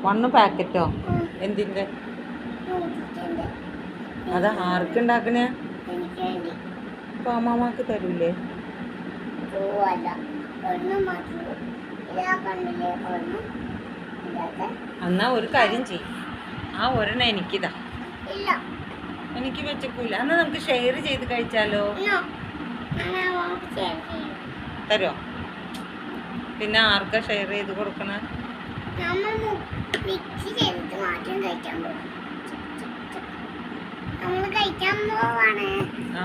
1 പാക്കറ്റോ? എന്തിൻ്റെ? അത് ആർക്കുണ്ടാക്കണേ? അപ്പോൾ അമ്മാമ്മക്ക് തരൂലേ? എന്നാ ഒരു കാര്യം ചെയ്യും, ആ ഒരെണ്ണം എനിക്കിതാ. എനിക്ക് വെച്ചക്കൂല. എന്നാ നമുക്ക് ഷെയർ ചെയ്ത് കഴിച്ചാലോ? തരുമോ? പിന്നെ ആർക്കാ ഷെയർ ചെയ്ത് കൊടുക്കണ?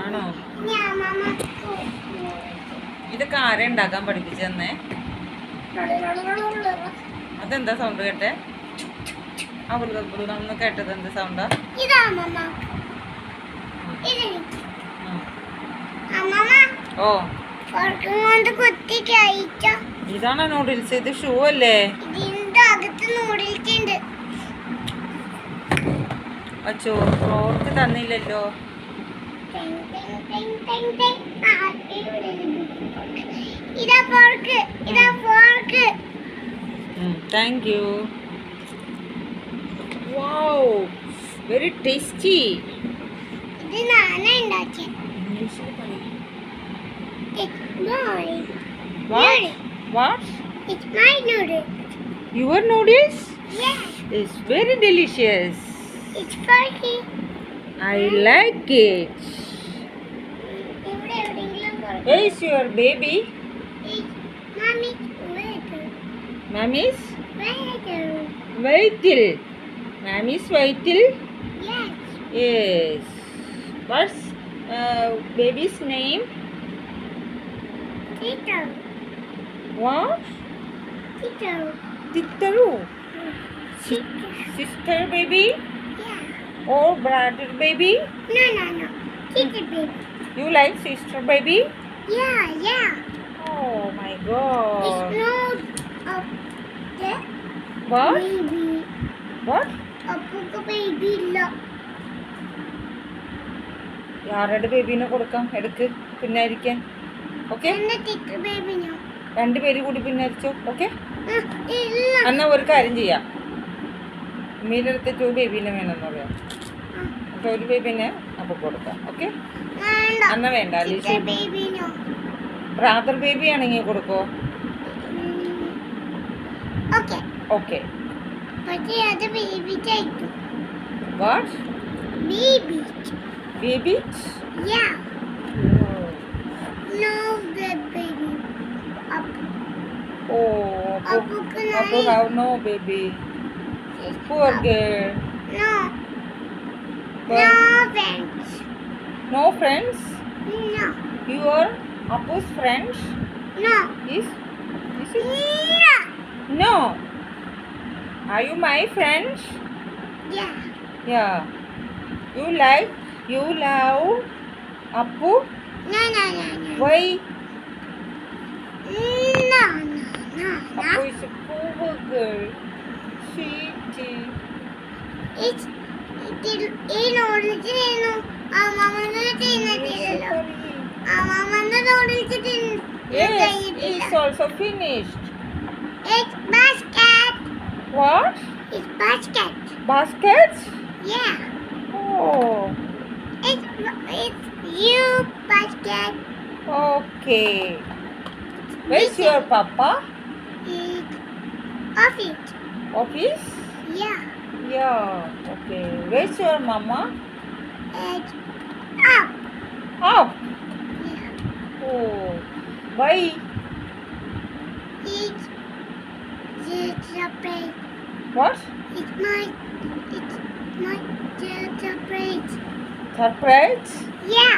ആണോ? ഇതൊക്കെ ആരെ ഉണ്ടാക്കാൻ പഠിപ്പിച്ചെന്നേ? അതെന്താ സൗണ്ട് കേട്ടെ? ഒന്ന് കേട്ടത് എന്ത് സൗണ്ടാ? ഓ, ഇതാണോ നൂഡിൽസ്? ഇത് ഷൂ അല്ലേ? അച്ചോ, ഫ്ലോർക്ക് തന്നില്ലല്ലോ. Thank you. Wow, very tasty. What? It's my noodle. Your noodles? Yeah. It's very delicious. It's funky. I like it. Where is your baby? Mommy's Mommy's? Waiter. Vaitil. Mommy's Vaitil? Yes. Yes. What's baby's name? Tito. What? Tito. Titaru. Tito. Sister baby Yeah. or brother baby? No. Tito baby. You like sister baby? Yeah. Oh my It's god. not a dead What? baby. What? A book baby look. ആരുടെ ബേബീനെ കൊടുക്കാം? എടുക്ക് പിന്നായിരിക്കാൻ. Okay, And the Tito baby no. 2 പേര് കൂടി പിന്നാരിച്ചോ. Okay, ഇല്ല. എന്നാ ഒരു കാര്യം ചെയ്യാം. ഉമ്മീൻ്റെ അടുത്ത് 2 ബേബീനെ വേണമെന്ന് പറയാം. അപ്പോൾ ഒരു ബേബീനെ അപ്പോൾ കൊടുക്കാം. ഓക്കെ, വേണ്ട. എന്നാ വേണ്ട. Tito baby no. ബ്രാദർ ബേബി ആണെങ്കിൽ കൊടുക്കോ? Okay. ഓക്കെ. പക്ഷേ അത് baby ചെയ്തു. What? Baby. Baby? Yeah. No the baby. Up. Oh, Apu Apu have no baby. Poor girl. No. But No friends. no friends? No. You are Apu's friends? No. Is it? No. No. Are you my friends? Yeah. Yeah. You love Apu? No. Why? No. Apu is a poor girl. Sweetie. It's ഈ noodles തിന്നു അമ്മമ്മ തിന്നിട്ടില്ലല്ലോ അമ്മമ്മ noodles Yes, തിന്നിട്ടില്ല. it's also finished. It's basket. What? It's basket. Baskets? Yeah. Oh, It's you basket. okay. Where's your papa? It's office. Office? Yeah. Yeah, okay. Where's your mama? It's up. Oh, Yeah. oh. Why? It's a plate. What? It's my surprise. Surprise? Yeah.